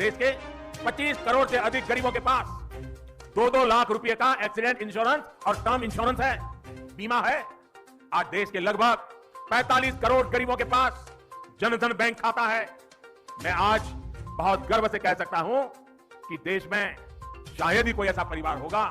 देश के 25 करोड़ से अधिक गरीबों के पास 2-2 लाख रुपए का एक्सीडेंट इंश्योरेंस और टर्म इंश्योरेंस है, बीमा है। आज देश के लगभग 45 करोड़ गरीबों के पास जनधन बैंक खाता है। मैं आज बहुत गर्व से कह सकता हूं कि देश में शायद ही कोई ऐसा परिवार होगा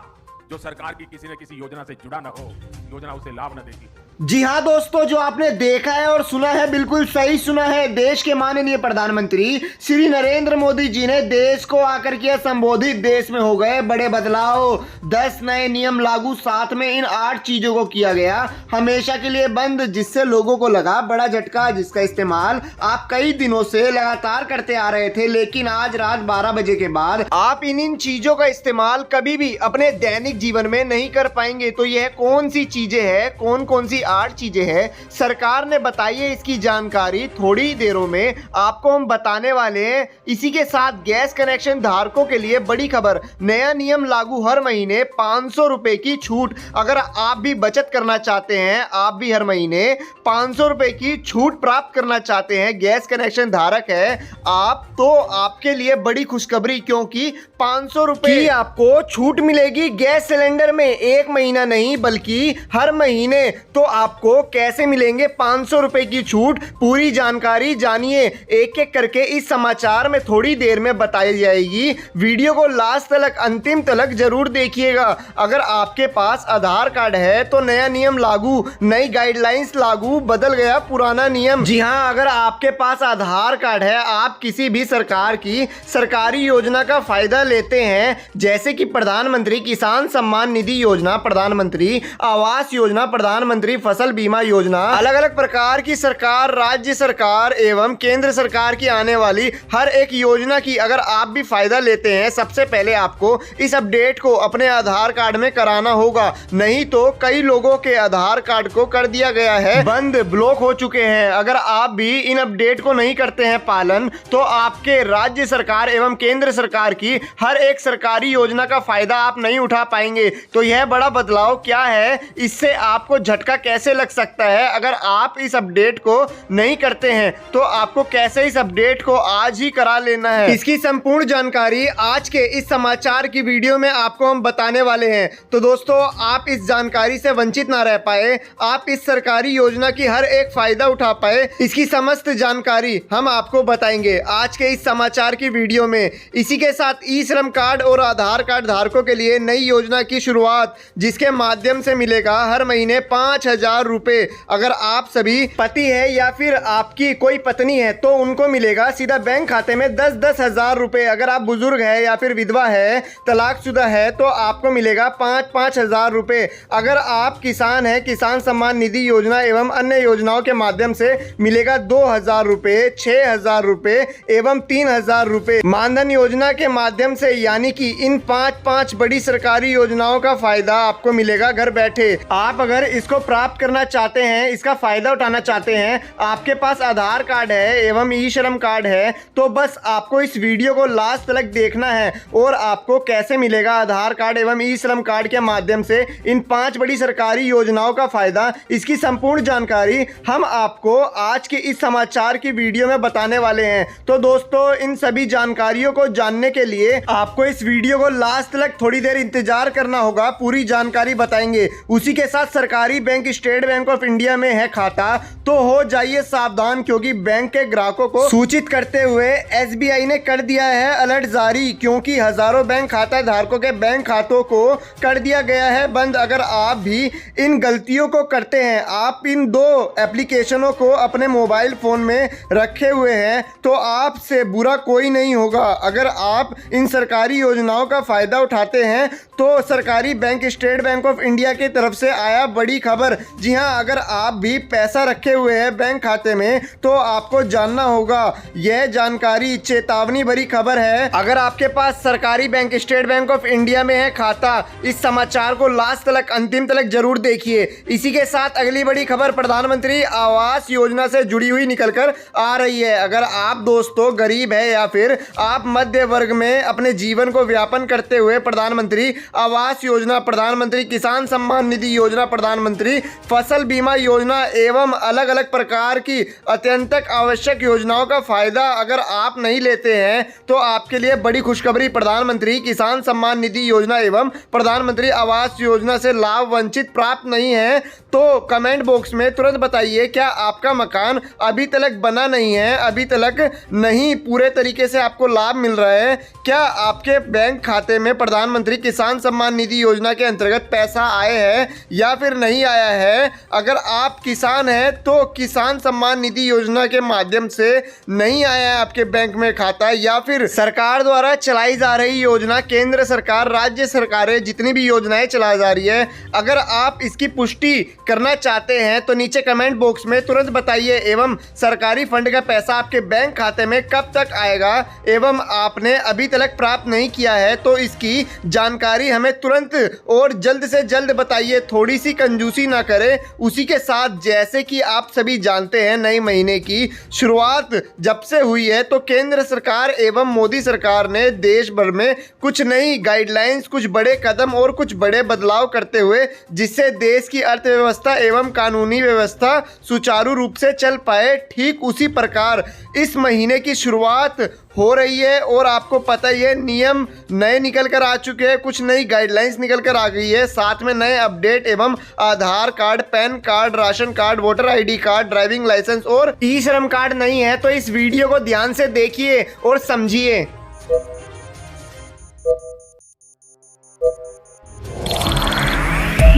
जो सरकार की किसी न किसी योजना से जुड़ा न हो, योजना उसे लाभ न देती। जी हाँ दोस्तों, जो आपने देखा है और सुना है बिल्कुल सही सुना है। देश के माननीय प्रधानमंत्री श्री नरेंद्र मोदी जी ने देश को आकर किया संबोधित। देश में हो गए बड़े बदलाव, 10 नए नियम लागू, साथ में इन 8 चीजों को किया गया हमेशा के लिए बंद, जिससे लोगों को लगा बड़ा झटका, जिसका इस्तेमाल आप कई दिनों से लगातार करते आ रहे थे। लेकिन आज रात 12 बजे के बाद आप इन चीजों का इस्तेमाल कभी भी अपने दैनिक जीवन में नहीं कर पाएंगे। तो यह कौन सी चीजें हैं, कौन कौन सी 8 चीजें हैं, सरकार ने बताई है। इसकी जानकारी थोड़ी ही देरों में आपको हम बताने वाले हैं। इसी के साथ गैस कनेक्शन धारकों के लिए बड़ी खबर, नया नियम लागू, हर महीने 500 रुपए की छूट। अगर आप भी बचत करना चाहते हैं, आप भी हर महीने 500 रुपए की छूट प्राप्त करना चाहते हैं, गैस कनेक्शन धारक है आप, तो आपके लिए बड़ी खुशखबरी, क्योंकि 500 रुपए की आपको छूट मिलेगी गैस सिलेंडर में। 1 महीना नहीं बल्कि हर महीने। तो आपको कैसे मिलेंगे 500 रुपए की छूट, पूरी जानकारी जानिए एक एक करके इस समाचार में थोड़ी देर में बताई जाएगी। वीडियो को लास्ट तक, अंतिम तक जरूर देखिएगा। अगर आपके पास आधार कार्ड है तो नया नियम लागू, नई गाइडलाइंस लागू, बदल गया पुराना नियम। जी हां, अगर आपके पास आधार कार्ड है, आप किसी भी सरकार की सरकारी योजना का फायदा लेते हैं, जैसे कि प्रधानमंत्री किसान सम्मान निधि योजना, प्रधानमंत्री आवास योजना, प्रधानमंत्री फसल बीमा योजना, अलग अलग प्रकार की सरकार, राज्य सरकार एवं केंद्र सरकार की आने वाली हर एक योजना की अगर आप भी फायदा लेते हैं, सबसे पहले आपको इस अपडेट को अपने आधार कार्ड में कराना होगा। नहीं तो कई लोगों के आधार कार्ड को कर दिया गया है बंद, ब्लॉक हो चुके हैं। अगर आप भी इन अपडेट को नहीं करते हैं पालन, तो आपके राज्य सरकार एवं केंद्र सरकार की हर एक सरकारी योजना का फायदा आप नहीं उठा पाएंगे। तो यह बड़ा बदलाव क्या है, इससे आपको झटका कैसे लग सकता है, अगर आप इस अपडेट को नहीं करते हैं तो आपको कैसे इस अपडेट को आज ही करा लेना है, इसकी संपूर्ण जानकारी आज के इस समाचार की वीडियो में आपको हम बताने वाले हैं। तो दोस्तों, आप इस जानकारी से वंचित ना रह पाए, आप इस सरकारी योजना की हर एक फायदा उठा पाए, इसकी समस्त जानकारी हम आपको बताएंगे आज के इस समाचार की वीडियो में। इसी के साथ ई श्रम कार्ड और आधार कार्ड धारकों के लिए नई योजना की शुरुआत, जिसके माध्यम से मिलेगा हर महीने 5,000 रुपए। अगर आप सभी पति है या फिर आपकी कोई पत्नी है तो उनको मिलेगा सीधा बैंक खाते में 10-10 हजार रुपए। अगर आप बुजुर्ग है या फिर विधवा है, तलाकशुदा है, तो आपको मिलेगा 5-5 हजार रुपए। अगर आप किसान है, किसान सम्मान निधि योजना एवं अन्य योजनाओं के माध्यम से मिलेगा 2,000 रुपए, 6,000 रुपए एवं 3,000 रुपए। मानधन योजना के माध्यम से, यानी कि इन 5 बड़ी सरकारी योजनाओं का फायदा आपको मिलेगा घर बैठे। आप अगर इसको प्राप्त करना चाहते हैं, इसका फायदा उठाना चाहते हैं, आपके पास आधार कार्ड है एवं ई श्रम कार्ड है, तो बस आपको इस वीडियो को लास्ट तक देखना है। और आपको कैसे मिलेगा आधार कार्ड एवं ई श्रम कार्ड के माध्यम से इन 5 बड़ी सरकारी योजनाओं का फायदा, इसकी संपूर्ण जानकारी हम आपको आज के इस समाचार की वीडियो में बताने वाले हैं। तो दोस्तों, इन सभी जानकारियों को जानने के लिए आपको इस वीडियो को लास्ट तक थोड़ी देर इंतजार करना होगा, पूरी जानकारी बताएंगे। उसी के साथ सरकारी bank state bank of India में है खाता, तो हो जाइए सावधान, क्योंकि बैंक के ग्राहकों को सूचित करते हुए एसबीआई ने कर दिया है अलर्ट जारी, क्योंकि हजारों बैंक खाता धारकों के बैंक खातों को कर दिया गया है बंद। अगर आप भी इन गलतियों को करते हैं, आप इन 2 एप्लीकेशनों को अपने मोबाइल फोन में रखे हुए हैं, तो आपसे बुरा कोई नहीं होगा। अगर आप इन सरकारी योजनाओं का फायदा उठाते हैं तो सरकारी bank state bank of India की तरफ से आया बड़ी खबर। जी हां, अगर आप भी पैसा रखे हुए हैं बैंक खाते में तो आपको जानना होगा, यह जानकारी चेतावनी भरी खबर है। अगर आपके पास सरकारी bank state bank of India में है खाता, इस समाचार को लास्ट तक, अंतिम तक जरूर देखिए। इसी के साथ अगली बड़ी खबर प्रधानमंत्री आवास योजना से जुड़ी हुई निकलकर आ रही है। अगर आप दोस्तों गरीब है या फिर आप मध्य वर्ग में अपने जीवन को व्यापन करते हुए प्रधानमंत्री आवास योजना, प्रधानमंत्री किसान सम्मान निधि योजना, प्रधानमंत्री फसल बीमा योजना एवं अलग अलग प्रकार की अत्यंतक आवश्यक योजनाओं का फायदा अगर आप नहीं लेते हैं तो आपके लिए बड़ी खुशखबरी। प्रधानमंत्री किसान सम्मान निधि योजना एवं प्रधानमंत्री आवास योजना से लाभ वंचित प्राप्त नहीं है तो कमेंट बॉक्स में तुरंत बताइए, क्या आपका मकान अभी तक बना नहीं है, अभी तक नहीं पूरे तरीके से आपको लाभ मिल रहा है? क्या आपके बैंक खाते में प्रधानमंत्री किसान सम्मान निधि योजना के अंतर्गत पैसा आए हैं या फिर नहीं आया है? अगर आप किसान हैं तो किसान सम्मान निधि योजना के माध्यम से नहीं आया है आपके बैंक में खाता, या फिर सरकार द्वारा चलाई जा रही योजना, केंद्र सरकार, राज्य सरकारें जितनी भी योजनाएं चलाई जा रही है, अगर आप इसकी पुष्टि करना चाहते हैं तो नीचे कमेंट बॉक्स में तुरंत बताइए। एवं सरकारी फंड का पैसा आपके बैंक खाते में कब तक आएगा एवं आपने अभी तक प्राप्त नहीं किया है तो इसकी जानकारी हमें तुरंत और जल्द से जल्द बताइए। थोड़ी सी कंजूसी ना करें। उसी के साथ जैसे कि आप सभी जानते हैं, नए महीने की शुरुआत जब से हुई है तो केंद्र सरकार एवं मोदी सरकार ने देश भर में कुछ नई गाइडलाइंस, कुछ बड़े कदम और कुछ बड़े बदलाव करते हुए जिससे देश की अर्थव्यवस्था एवं कानूनी व्यवस्था सुचारू रूप से चल पाए, ठीक उसी प्रकार इस महीने की शुरुआत हो रही है। और आपको पता ही है, नियम नए निकल कर आ चुके हैं, कुछ नई गाइडलाइंस निकल कर आ गई है, साथ में नए अपडेट एवं Aadhaar card, PAN card, ration card, voter ID card, driving licence और ई श्रम कार्ड नहीं है। तो इस वीडियो को ध्यान से देखिए और समझिए।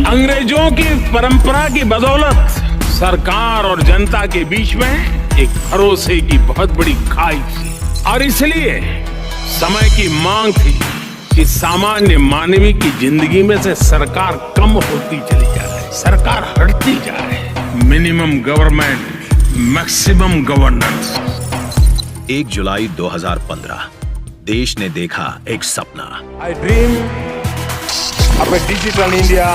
अंग्रेजों की परंपरा की बदौलत सरकार और जनता के बीच में एक भरोसे की बहुत बड़ी खाई थी और इसलिए समय की मांग थी कि सामान्य मानवी की जिंदगी में से सरकार कम होती चली जाए, सरकार हटती जाए। Minimum government, maximum governance. 1 जुलाई 2015 देश ने देखा एक सपना। I dream of a digital India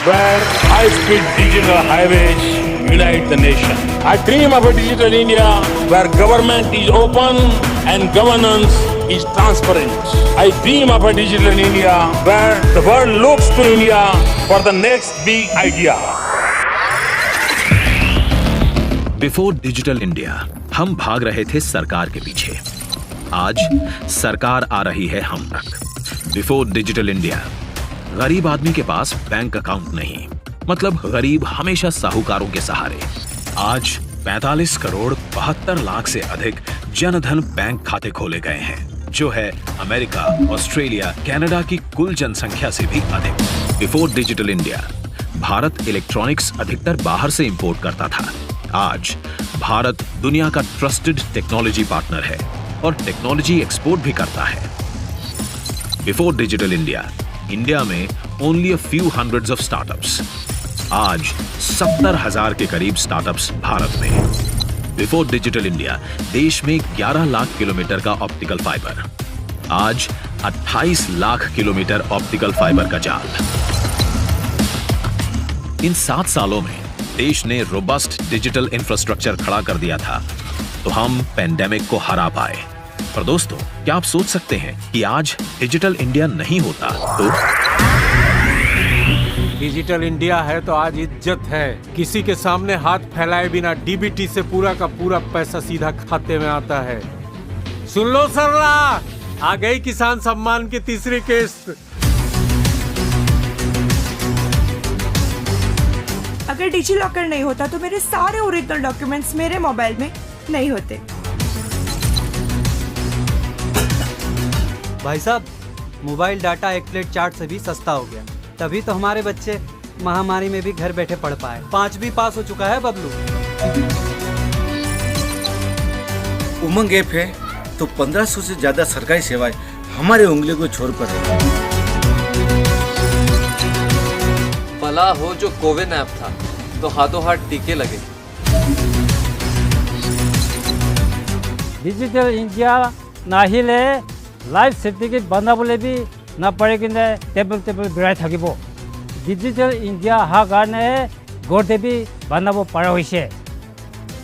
where high-speed digital highways unite the nation. I dream of a digital India where government is open and governance is transparent. I dream of a digital India where the world looks to India for the next big idea. Before digital India हम भाग रहे थे सरकार के पीछे, आज सरकार आ रही है हम तक। बिफोर डिजिटल इंडिया गरीब आदमी के पास बैंक अकाउंट नहीं, मतलब गरीब हमेशा साहूकारों के सहारे। आज 45 करोड़ 72 लाख से अधिक जनधन बैंक खाते खोले गए हैं, जो है अमेरिका, ऑस्ट्रेलिया, कनाडा की कुल जनसंख्या से भी अधिक। Before digital India Bharat electronics अधिकतर बाहर से इंपोर्ट करता था। आज भारत दुनिया का ट्रस्टेड टेक्नोलॉजी पार्टनर है और टेक्नोलॉजी एक्सपोर्ट भी करता है। बिफोर डिजिटल इंडिया में only a few hundreds of startups. आज 70,000 के करीब स्टार्टअप्स भारत में। बिफोर डिजिटल इंडिया देश में 11 लाख किलोमीटर का ऑप्टिकल फाइबर, आज 28 लाख किलोमीटर ऑप्टिकल फाइबर का जाल। इन 7 सालों में देश ने रोबस्ट डिजिटल इंफ्रास्ट्रक्चर खड़ा कर दिया था तो हम पेंडेमिक को हरा पाए। पर दोस्तों, क्या आप सोच सकते हैं कि आज डिजिटल इंडिया नहीं होता तो? डिजिटल इंडिया है तो आज इज्जत है। किसी के सामने हाथ फैलाए बिना डीबीटी से पूरा का पूरा पैसा सीधा खाते में आता है। सुन लो सरला, आ गई किसान सम्मान की तीसरी किस्त। अगर डिजी लॉकर नहीं होता तो मेरे सारे ओरिजिनल डॉक्यूमेंट्स मेरे मोबाइल में नहीं होते। भाई साहब, मोबाइल डाटा एक प्लेट चाट से भी सस्ता हो गया, तभी तो हमारे बच्चे महामारी में भी घर बैठे पढ़ पाए। 5वीं पास हो चुका है बबलू। उमंग ऐप है तो 1500 से ज्यादा सरकारी सेवाएं हमारे उंगली को छोड़कर है। भला हो जो कोविन ऐप था तो हाथों हाथ टीके लगे। डिजिटल इंडिया नाहिले लाइफ सर्टिफिकेट बनाबले भी ना पड़े कि टेबल बिराई থাকিব। डिजिटल इंडिया हा কাৰণে ঘৰতে भी बनाब পৰা হৈছে।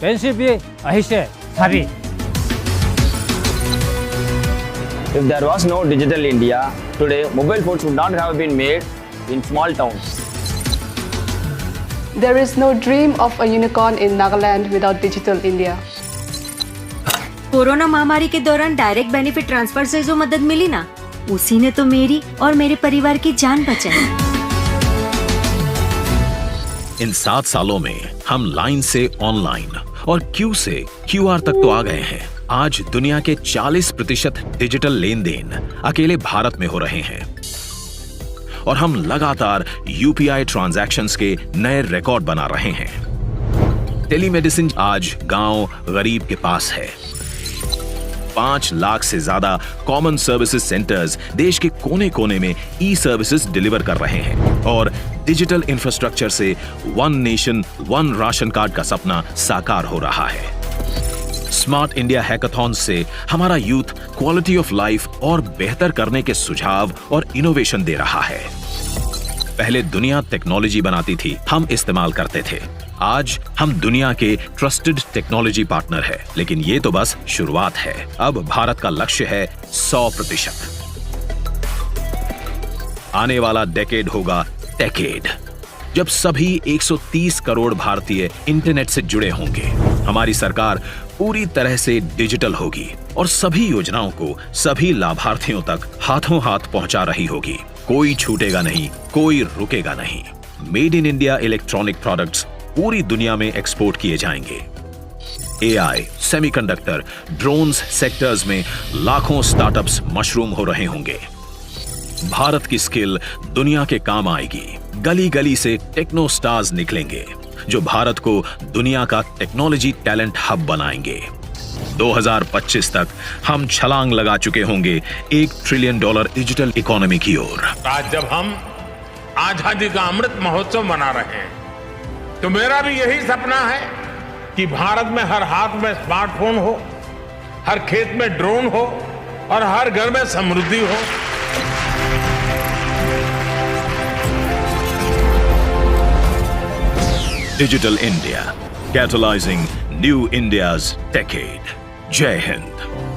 পেঞ্চিল भी আহিছে চাবি। If there was no digital India, today mobile phones would not have been made in small towns. There is no dream of a unicorn in Nagaland without digital India. Corona महामारी के दौरान direct benefit transfer से जो मदद मिली ना, उसी ने तो मेरी और मेरे परिवार की जान बचाई। इन 7 सालों में हम लाइन से ऑनलाइन और क्यू से क्यूआर तक तो आ गए हैं। आज दुनिया के 40% डिजिटल लेन देन अकेले भारत में हो रहे हैं और हम लगातार यूपीआई ट्रांजैक्शंस के नए रिकॉर्ड बना रहे हैं। टेलीमेडिसिन आज गांव गरीब के पास है। 5 लाख से ज्यादा कॉमन सर्विसेज सेंटर्स देश के कोने कोने में ई सर्विसेज डिलीवर कर रहे हैं और डिजिटल इंफ्रास्ट्रक्चर से one nation one ration card का सपना साकार हो रहा है। स्मार्ट इंडिया हैकाथॉन से हमारा यूथ क्वालिटी ऑफ लाइफ और बेहतर करने के सुझाव और इनोवेशन दे रहा है। पहले दुनिया टेक्नोलॉजी बनाती थी, हम इस्तेमाल करते थे। आज हम दुनिया के ट्रस्टेड टेक्नोलॉजी पार्टनर है, लेकिन ये तो बस शुरुआत है। अब भारत का लक्ष्य है 100%। आने वाला डेकेड होगा टेकेड, जब सभी 130 करोड़ भारतीय इंटरनेट से जुड़े होंगे। हमारी सरकार पूरी तरह से डिजिटल होगी और सभी योजनाओं को सभी लाभार्थियों तक हाथों हाथ पहुंचा रही होगी। कोई छूटेगा नहीं, कोई रुकेगा नहीं। Made in India electronic products पूरी दुनिया में एक्सपोर्ट किए जाएंगे। एआई, सेमीकंडक्टर, ड्रोन्स सेक्टर्स में लाखों स्टार्टअप्स मशरूम हो रहे होंगे। भारत की स्किल दुनिया के काम आएगी। गली गली से टेक्नो स्टार्स निकलेंगे जो भारत को दुनिया का टेक्नोलॉजी टैलेंट हब बनाएंगे। 2025 तक हम छलांग लगा चुके होंगे $1 ट्रिलियन डिजिटल इकोनॉमी की ओर। आज जब हम आजादी का अमृत महोत्सव मना रहे हैं, तो मेरा भी यही सपना है कि भारत में हर हाथ में स्मार्टफोन हो, हर खेत में ड्रोन हो और हर घर में समृद्धि हो। Digital India, catalyzing new India's decade. जय हिंद।